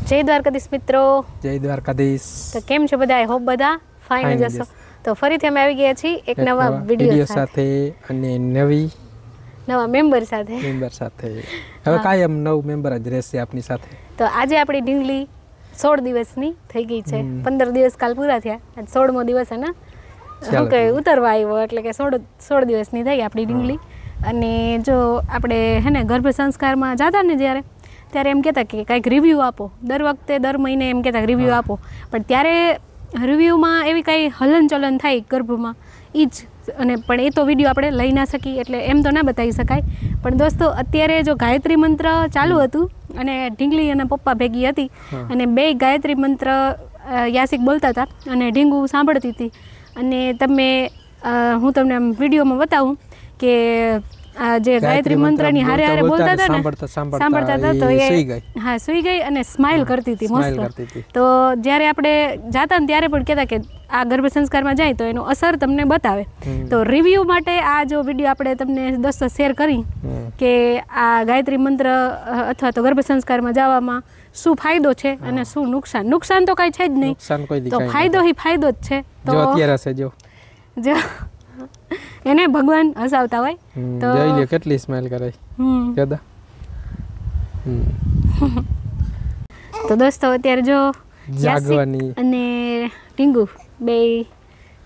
જય દ્વારકાધીશ મિત્રો. જય દ્વારકાધીશ. તો કેમ છો બધા? આઈ હોપ બધા ફાઇન જ હશો. તો ફરીથી અમે આવી ગયા છીએ એક નવા વિડિયો સાથે અને નવા મેમ્બર સાથે. હવે કાયમ નવ મેમ્બર જ રહેશે આપની સાથે. તો આજે આપણી ઢીંગલી 16 દિવસની થઈ ગઈ છે. 15 દિવસ કાલ પૂરા થયા, આજ 16મો દિવસ હે ને કે ઉતરવા આવ્યો, એટલે કે 16 દિવસની થઈ આપણી ઢીંગલી. અને જો આપણે હે ને ગર્ભ સંસ્કારમાં જતા ને ત્યારે એમ કહેતા કે કાંઈક રિવ્યૂ આપો, દર વખતે દર મહિને એમ કહેતા રિવ્યૂ આપો, પણ ત્યારે રિવ્યૂમાં એવી કાંઈ હલનચલન થાય ગર્ભમાં એ જ. અને પણ એ તો વિડીયો આપણે લઈ ના શકીએ એટલે એમ તો ના બતાવી શકાય. પણ દોસ્તો અત્યારે જો ગાયત્રી મંત્ર ચાલુ હતું અને ઢીંગલી અને પપ્પા ભેગી હતી અને બે ગાયત્રી મંત્ર યાસિક બોલતા હતા અને ઢીંગુ સાંભળતી હતી. અને હું તમને આમ વિડીયોમાં બતાવું કે આ જે ગાયત્રી મંત્રની હારે હારે બોલતા હતા ને સાંભળતા હતા તો એ સુઈ ગઈ અને સ્માઇલ કરતી હતી મસ્ત. તો જ્યારે આપણે જાતા ને ત્યારે પણ કહેતા કે આ ગર્ભ સંસ્કારમાં જાય તો એનો અસર તમને બતાવે. તો રિવ્યૂ માટે આ જો વિડીયો આપણે તમને દોસ્તો શેર કરી કે આ ગાયત્રી મંત્ર અથવા તો ગર્ભ સંસ્કારમાં જવામાં શું ફાયદો છે અને શું નુકસાન. નુકસાન તો કાંઈ છે જ નહીં, તો ફાયદો જ છે. તો અત્યારે જો એને ભગવાન હસાવતા હોય તો જોઈ લ્યો કેટલી સ્માઈલ કરે કેદા. તો દોસ્તો અત્યારે જો જાગવાની અને ઢીંગુ બે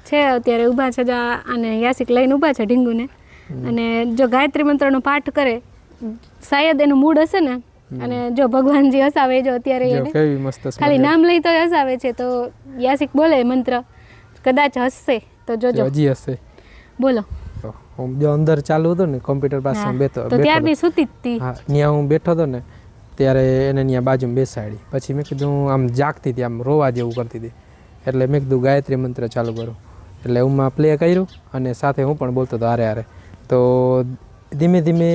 છે અત્યારે ઊભા છે અને યાસિક લઈને ઊભા છે ઢીંગુને. અને જો ગાયત્રી મંત્રનો પાઠ કરે શાયદ એનું મૂડ હશે ને. અને જો ભગવાનજી હસાવે, જો અત્યારે એને ખાલી નામ લઈ તો હસાવે છે. તો યાસિક બોલે મંત્ર, કદાચ હસશે તો જોજો. હજી હશે બોલો. હું જો અંદર ચાલુ હતો ને કોમ્પ્યુટર પાસે બેઠો તો ત્યારની સૂતી હતી. હા, ત્યાં હું બેઠો હતો ને ત્યારે એને ત્યાં બાજુમાં બેસાડી. પછી મેં કીધું આમ જાગતી હતી, આમ રોવા જેવું કરતી હતી. એટલે મેં કીધું ગાયત્રી મંત્ર ચાલુ કરું. એટલે હું પ્લે કર્યું અને સાથે હું પણ બોલતો હતો હારે. તો ધીમે ધીમે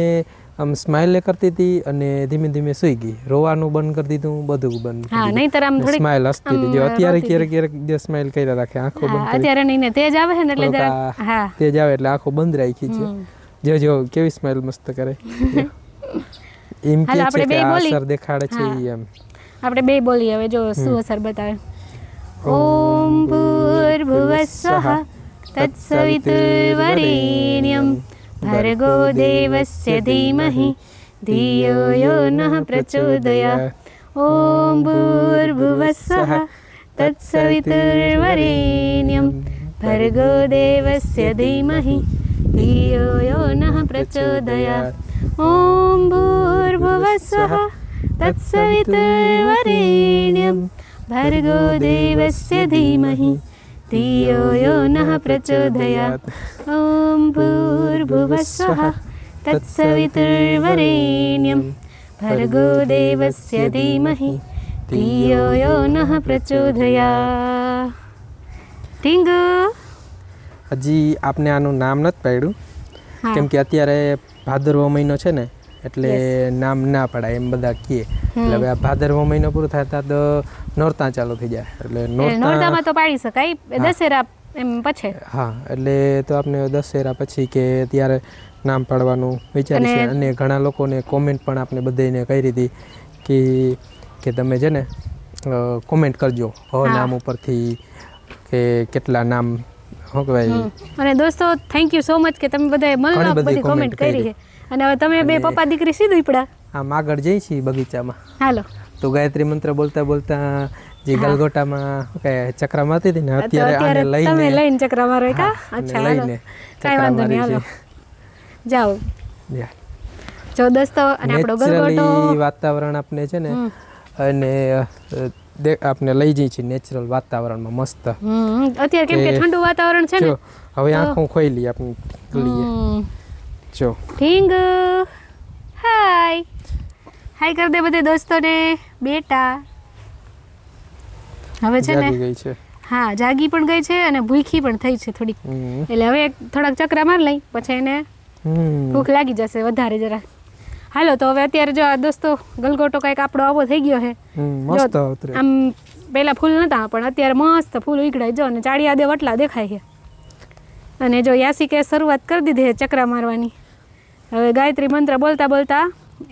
આમ સ્માઇલ કરતી હતી અને ધીમે ધીમે સુઈ ગઈ. રોવાનું બંધ કરી દીધું, બધું બંધ. હા, નહીંતર આમ થોડી સ્માઇલ હસતી હતી. જો અત્યારે ક્યારેક જે સ્માઇલ કર્યા રાખે આંખો બંધ. અત્યારે નહીં ને તેજ આવે ને એટલે હા, તેજ આવે એટલે આંખો બંધ રાખી છે. જો કેવી સ્માઇલ મસ્ત કરે. એમ કે છે કે અસર દેખાડે છે એમ. આપણે બે બોલી હવે જો શું અસર બતાવે. ઓમ ભૂર્ભુવસ્સઃ તત્સવિતુર્વરેણ્યમ ભર્ગો દેવસ્ય ધીમહિ ધિયો યો નઃ પ્રચોદયાત. ઓમ ભૂર્ભુવસ્સઃ તત્સવિતુર્વરેણ્યમ ભર્ગો દેવસ્ય ધીમહિ ધિયો યો નઃ પ્રચોદયાત. ઓમ ભૂર્ભુવસ્સઃ તત્સવિતુર્વરેણ્યમ ભર્ગો દેવસ્ય ધીમહિ ધિયો યો નઃ પ્રચોદયાત. ઓમ ભૂર્ભુવસ્સઃ તત્સવિતુર્વરેણ્યમ ભર્ગો દેવસ્ય ધીમહિ ધિયો યો નઃ પ્રચોદયાત. ઢીંગુ હજી આપને આનું નામ નથી પાડ્યું કેમ કે અત્યારે ભાદરવો મહિનો છે ને એટલે નામ ના પડાય એમ બધા કહે. એટલે હવે આ ભાદરવો મહિનો પૂરો થતા તો નોરતા ચાલુ થઈ જાય. એટલે નોરતામાં તો પાડી શકાય, દશેરા એમ પછી. હા, એટલે તો આપણે દશેરા પછી કે ત્યારે નામ પાડવાનું વિચારી છે. અને ઘણા લોકોને કોમેન્ટ પણ આપણે બધાને કરી હતી કે તમે છે ને કોમેન્ટ કરજો નામ ઉપરથી કે કેટલા નામ. અને દોસ્તો થેન્ક યુ સો મચ કે તમે બધાએ બધી કોમેન્ટ કરી છે. અને હવે તમે બે પપ્પા દીકરી સીધું પડ્યા આમ આગળ જઈ છીએ બગીચામાં. હાલો. તો ગાયત્રી મંત્ર બોલતા બોલતા જે ગલગોટામાં ચક્રા મારતી હતી ને અત્યારે લઈને ચક્રા મારો કા. અચ્છા, લઈને કાંઈ વાંધો નહીં, હાલો જાઓ. જો દોસ્તો અને આપણો ગલગોટો વાતાવરણ આપણે છે ને અને આપણે લઈ જઈએ છીએ નેચરલ વાતાવરણમાં મસ્ત. અત્યારે કેમ કે ઠંડુ વાતાવરણ છે ને. હવે આંખો ખોઈ લઈએ આપણે ગલીએ. જો ઢીંગુ હાય કર દે બધે દોસ્તોને. બેટા હવે છે ને ગઈ છે. હા, જાગી પણ ગઈ છે અને ભૂખી પણ થઈ છે થોડીક. એટલે હવે થોડાક ચક્રા માર લઈ પછી એને ભૂખ લાગી જશે વધારે જરા. હાલો, તો હવે અત્યારે જો આ દોસ્તો ગલગોટો કંઈક આપણો આવો થઈ ગયો છે. આમ પહેલા ફૂલ નતા પણ અત્યારે મસ્ત ફૂલ ઉગડાય. જો અને ચાળિયા દે વટલા દેખાય છે. અને જો યાસિકે શરૂઆત કરી દીધી છે ચક્રા મારવાની. હવે ગાયત્રી મંત્ર બોલતા બોલતા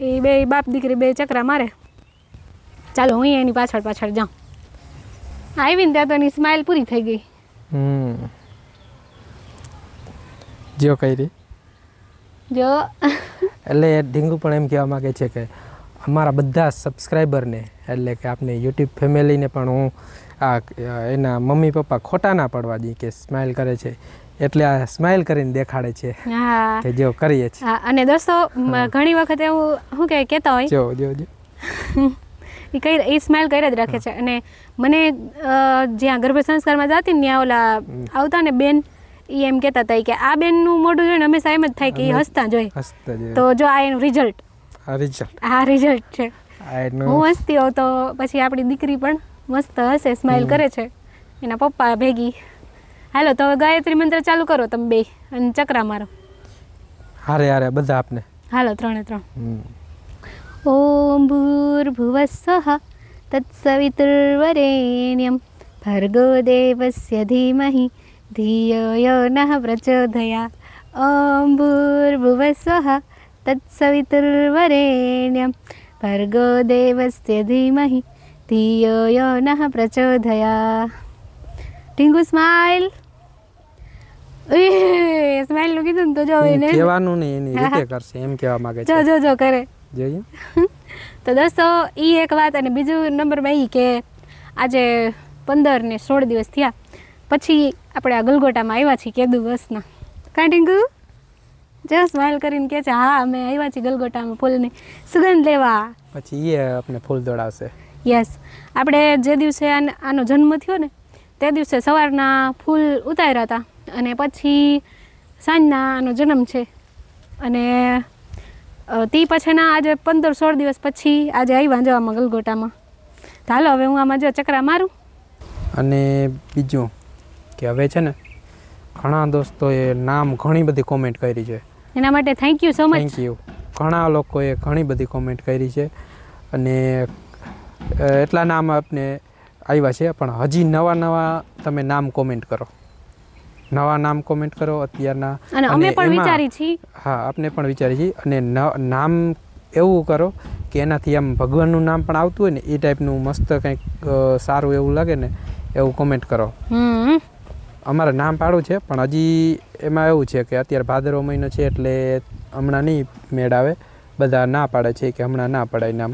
એ બે બાપ દીકરી બે ચક્રા મારે. ચાલો હું એની પાછળ પાછળ જાઉં. આવીને ત્યાં તો એની સ્માઇલ પૂરી થઈ ગઈ. જો કરી જો એટલે ઢીંગુ પણ એમ કહેવા માગે છે કે અમારા બધા સબસ્ક્રાઈબરને એટલે કે આપણે યુટ્યુબ ફેમિલીને પણ હું એના મમ્મી પપ્પા ખોટા ના પડવા દઈએ કે સ્માઇલ કરે છે, એટલે આ સ્માઇલ કરીને દેખાડે છે કે જો કરીએ છીએ. અને દોસ્તો ઘણી વખત એવું શું કહેતા હોય જો જો જો એ સ્માઇલ કરી જ રાખે છે. અને મને જ્યાં ગર્ભ સંસ્કારમાં જતી ને ત્યાં ઓલા આવતા ને બેન, એ એમ કહેતા હતા કે આ બેનનું મોઢું જોઈને હંમેશા એમ જ થાય કે એ હસતા જોઈએ. તો જો આ એનું રિઝલ્ટ છે. હું હસતી હોઉં તો પછી આપણી દીકરી પણ મસ્ત હશે, સ્માઇલ કરે છે એના પપ્પા ભેગી. હાલો તો ગાયત્રી મંત્ર ચાલુ કરો તમે બે અને ચક્રા મારો. હારે હારે બધા આપને. હાલો 3 ઓમ ભૂર્ભુવસ્સઃ તત્સવિતુર્વરેણ્યમ ભર્ગો દેવસ્ય ધીમહિ ધિયો યો નઃ પ્રચોદયાત. ઓમ ભૂર્ભુવસ્સઃ તત્સવિતુર્વરેણ્યમ ભર્ગો દેવસ્ય ધીમહિ ધિયો યો નઃ પ્રચોદયાત. ઢીંગુ સ્માઇલ. સ્માઇલ નું કીધું ને તો જો એને કહેવાનું નહીં, એની રીતે કરશે એમ કહેવા માંગે છે. જો કરે જોઈએ. તો દોસ્તો એ એક વાત. અને બીજું નંબરમાં એ કે આજે 15 ને 16 દિવસ થયા પછી આપણે આ ગલગોટામાં આવ્યા છીએ કેદુ બસના. કાં ઢીંગુ જો સ્માઇલ કરીને કહે છે હા અમે આવ્યા છીએ ગલગોટામાં ફૂલની સુગંધ લેવા. પછી એ આપણે ફૂલ દોડાવશે. યસ, આપણે જે દિવસે આનો જન્મ થયો ને તે દિવસે સવારના ફૂલ ઉતાર્યા હતા અને પછી સાંજના આનો જન્મ છે. અને તે પછીના આજે 15-16 દિવસ પછી આજે આવ્યા જવામાં ગલગોટામાં. તો હાલો હવે હું આમાં જો ચક્રા મારું. અને બીજું કે હવે છે ને ઘણા દોસ્તોએ નામ ઘણી બધી કોમેન્ટ કરી છે, એના માટે thank you so much. Thank you. ઘણા લોકોએ ઘણી બધી કોમેન્ટ કરી છે અને એટલા નામ આપને આવ્યા છે, પણ હજી નવા તમે નામ કોમેન્ટ કરો, નવા નામ કોમેન્ટ કરો અત્યારના. અને અમે પણ વિચારી છીએ. હા, આપણે પણ વિચારી છીએ. અને નામ એવું કરો કે એનાથી આમ ભગવાનનું નામ પણ આવતું હોય ને એ ટાઈપનું મસ્ત કંઈક સારું એવું લાગે ને એવું કોમેન્ટ કરો. અમારે નામ પાડવું છે પણ હજી એમાં એવું છે કે અત્યારે ભાદરવો મહિનો છે એટલે હમણાં નહીં મેળ આવે. બધા ના પાડે છે કે હમણાં ના પડાય નામ,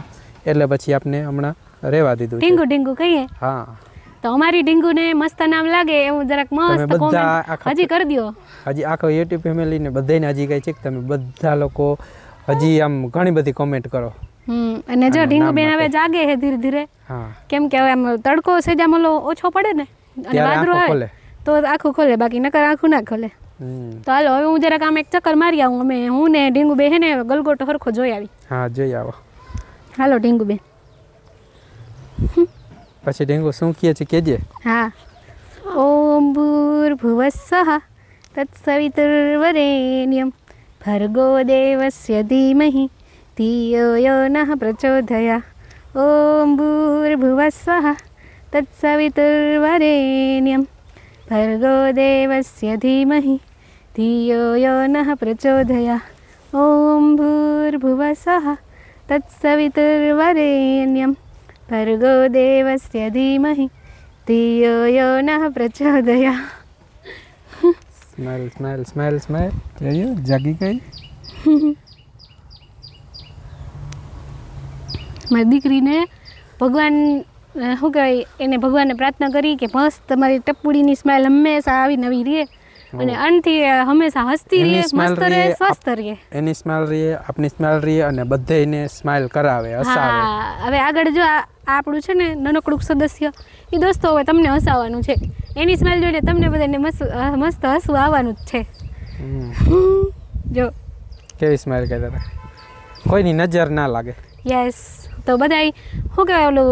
એટલે પછી આપણે હમણાં રહેવા દીધું છે. ઢીંગુ કહીએ. હા, તો અમારી ઢીંગુને મસ્ત નામ લાગે એવું જરાક મસ્ત કોમેન્ટ હજી કરી દો. હજી આખો યુટ્યુબ ફેમિલીને બધાને હજી કહે છે કે તમે બધા લોકો હજી આમ ઘણી બધી કોમેન્ટ કરો. અને જો ઢીંગુ બેન હવે જાગે છે ધીરે ધીરે. હા, કેમ કે હવે આમ તડકો સેજામલો ઓછો પડે ને અને વાદળું આવે તો આખું ખોલે, બાકી નકર આખું ના ખોલે. તો હાલો હવે હું જરાક આમ એક ચક્કર મારી આવું. હું ને ઢીંગુ બે હે ને ગલગોટો હરખો જોઈ આવી. હા, જોઈ આવો. હાલો ઢીંગુ બેન. પછી ઢીંગુ શું કહે છે કેજે. હા. ઓમ ભૂર્ભુવસ્સઃ તત્સવિતુર્વરેણ્યમ ભર્ગો દેવસ્ય ધીમહિ ધિયો યો નઃ પ્રચોદયાત. ઓમ ભૂર્ભુવસ્સઃ તત્સવિતુર્વરેણ્યમ ભર્ગો દેવસ્ય ધીમહિ ધિયો યો નઃ પ્રચોદયાત. ઓમ ભૂર્ભુવસ્સઃ તત્સવિતુર્વરેણ્યમ ભર્ગો દેવસ્ય ધીમહિ ધિયો યો નઃ પ્રચોદયાત. Smile smile smile smile. જોયું જાગી ગઈ મારી દીકરીને. ભગવાન શું કહેવાય, એને ભગવાનને પ્રાર્થના કરી કે મસ્ત તમારી ટપુડીની સ્માઈલ હંમેશા આવી નવી રહે અને અંતથી હંમેશા હસતી રહે, મસ્ત રહે, સ્વસ્થ રહે. એની સ્માઈલ રહે, આપની સ્માઈલ રહે અને બધાને સ્માઈલ કરાવે, હસાવે. હવે આગળ જો આપણું છે ને નાનકડું સદસ્ય એ દોસ્તો હવે તમને હસાવવાનું છે. એની સ્માઈલ જોઈને તમને બધાને મસ્ત હસવું આવવાનું જ છે. જો કેવી સ્માઈલ કરતા હતા, કોઈની નજર ના લાગે. યસ, તો બધાય શું કહેવાય ઓલું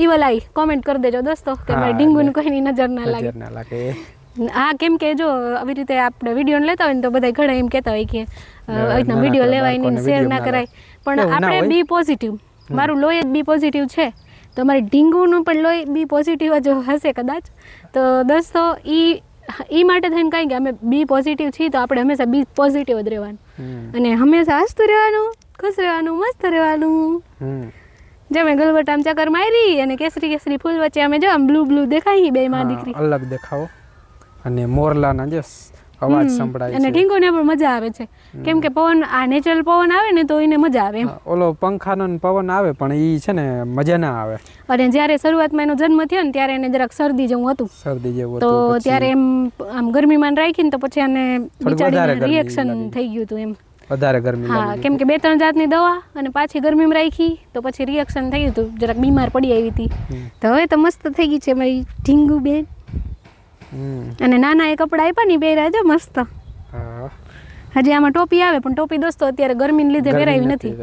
ઈવલાઈ કોમેન્ટ કરી દેજો દોસ્તો કે મારી ઢીંગુને કોઈની નજર ના લાગે. હા, કેમ કે જો આવી રીતે આપણે વિડીયો લેતા હોય ને તો બધા ઘણા એમ કહેતા હોય કે રીતના વિડીયો લેવાય નહીં, શેર ના કરાય. પણ આપણે બી પોઝિટિવ, મારું લોહી જ બી પોઝિટિવ છે તો મારી ઢીંગુનું પણ લોહી બી પોઝિટિવ જ હશે કદાચ. તો દોસ્તો એ માટે થઈને કાંઈ કે અમે બી પોઝિટિવ છીએ તો આપણે હંમેશા બી પોઝિટિવ જ રહેવાનું અને હંમેશા હસતું રહેવાનું, ખુશ રહેવાનું, મસ્ત રહેવાનું. જો મેં ગલગોટ આમ ચક્કર મારી અને કેસરી કેસરી ફૂલ વચ્ચે અમે જો આમ બ્લુ દેખાય બે માં દીકરી અલગ દેખાવો અને મોરલાના જો અવાજ સંભળાય અને છે ઢીંગોને પણ મજા આવે છે કેમ કે પવન આ નેચરલ પવન આવે ને તો એને મજા આવે એમ ઓલો પંખાનો ને પવન આવે પણ ઈ છે ને મજા ના આવે અને જ્યારે શરૂઆતમાં એનો જન્મ થયો ને ત્યારે એને જરાક શરદી જેવું હતું શરદી જેવું તો હતું ત્યારે એમ આમ ગરમીમાં રાખીને તો પછી આને બિચારીને વધારે રિએક્શન ગરમી થઈ ગયું હતું એમ વધારે ગરમી હા લાગી કેમ કે 2-3 જાતની દવા અને પાછી ગરમીમાં રાખી તો પછી રિએક્શન થઈ ગયું હતું જરાક બીમાર પડી આવી હતી તો હવે તો મસ્ત થઈ ગઈ છે મારી ઢીંગુ બેન અને નાના એ કપડા આપ્યા ને પહેર્યા જો મસ્ત હા હજી આમાં ટોપી આવે પણ ટોપી દોસ્તો અત્યારે ગરમીને લીધે પહેરાવી નથી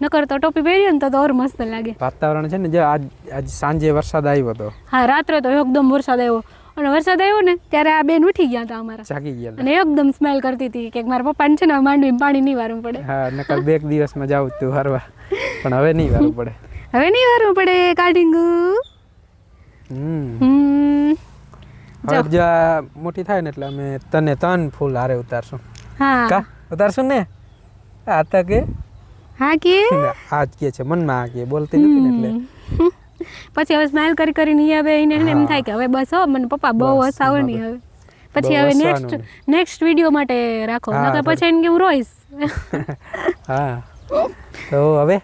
નકર તો ટોપી પહેરીએ ને તો ઓર મસ્ત લાગે વાતાવરણ છે ને જે આજ સાંજે વરસાદ આવ્યો હતો હા રાત્રે તો એકદમ વરસાદ આવ્યો અને વરસાદ આવ્યો ને ત્યારે આ બેન ઉઠી ગયા હતા અમારા જાગી ગયા અને એકદમ સ્મેલ કરતી હતી કે મારા પપ્પાને છે ને માંડવીમાં પાણી નહીં વારવું પડે હા નકર 2 દિવસમાં જાવ તું હરવા પણ હવે નહીં વારવું પડે હવે નહીં વારવું પડે કાઢીંગુ હવે જો મોટી થાય ને એટલે અમે તને 3 ફૂલ હારે ઉતારશું હા કા ઉતારશું ને આ તા કે હા કે આજ કે છે મનમાં આ કે બોલતી નથી ને એટલે પછી હવે સ્માઈલ કરીને હવે એને એમ થાય કે હવે બસ હો મને પપ્પા બહુ હસાવો નહીં હવે પછી હવે નેક્સ્ટ વિડીયો માટે રાખો નકર પછી એને કે હું રોઈશ હા તો હવે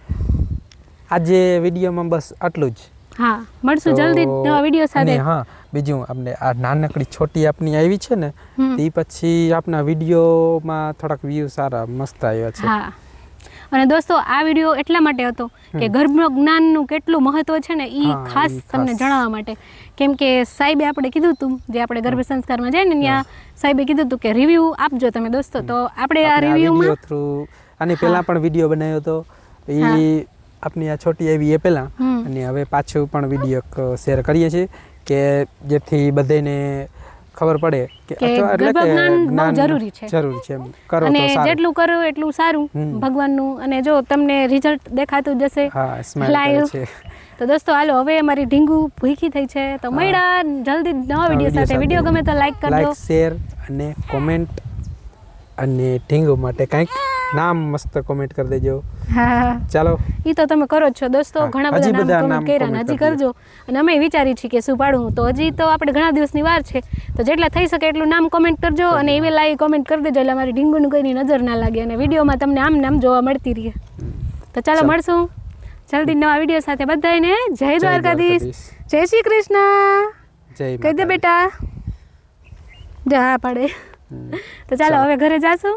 આજે વિડીયોમાં બસ આટલું જ હા મળશું જલ્દી નવા વિડીયો સાથે હા બીજું આપણે આ નાનકડી છોટી આપની આવી છે ને તે પછી આપના વિડીયોમાં થોડાક વ્યૂ સારા મસ્ત આવ્યા છે હા અને દોસ્તો આ વિડીયો એટલા માટે હતો કે ગર્ભ જ્ઞાનનું કેટલું મહત્વ છે ને એ ખાસ તમને જણાવવા માટે કેમ કે સાહેબે આપણે કીધું હતું જે આપણે ગર્ભ સંસ્કારમાં જાય ને ત્યાં સાહેબે કીધું હતું કે રિવ્યૂ આપજો તમે દોસ્તો તો આપણે આ રિવ્યૂમાં થ્રુ આની પહેલા પણ વિડીયો બનાવ્યો હતો એ આપની આ છોટી આવી એ પહેલા અને હવે પાછું પણ વિડીયો શેર કરીએ છીએ કે જેથી બધાને ખબર પડે કે ગર્ભજ્ઞાન બહુ જરૂરી છે એમ કરો અને તો સારું જેટલું કરો એટલું સારું ભગવાનનું અને જો તમને રિઝલ્ટ દેખાતું જશે હા સ્માઈલ કરે છે તો દોસ્તો હાલો હવે અમારી ઢીંગુ ભૂખી થઈ છે તો મળ્યા જલ્દી નવા વિડીયો સાથે વિડીયો ગમે તો લાઈક કરજો લાઈક શેર અને કોમેન્ટ અને ઢીંગુ માટે કંઈક નામ મસ્ત કોમેન્ટ કરી દેજો હા ચાલો ઈ તો તમે કરો જ છો દોસ્તો ઘણા બધા નામ કોમેન્ટ કર્યા હજી કરજો અને અમે વિચારી છીએ કે શું પાડું તો હજી તો આપણે ઘણા દિવસની વાર છે તો જેટલા થઈ શકે એટલું નામ કોમેન્ટ કરજો અને ઈમેલ આવી કોમેન્ટ કરી દેજો એટલે અમારી ઢીંગુનું કોઈની નજર ના લાગે અને વિડીયોમાં તમને આમ નામ જોવા મળતી રહે તો ચાલો મળશું જલ્દી નવા વિડીયો સાથે બધાને જય દ્વારકાધીશ જય શ્રી કૃષ્ણ જય કહી દે બેટા જા પાડે તો ચાલો હવે ઘરે જાશું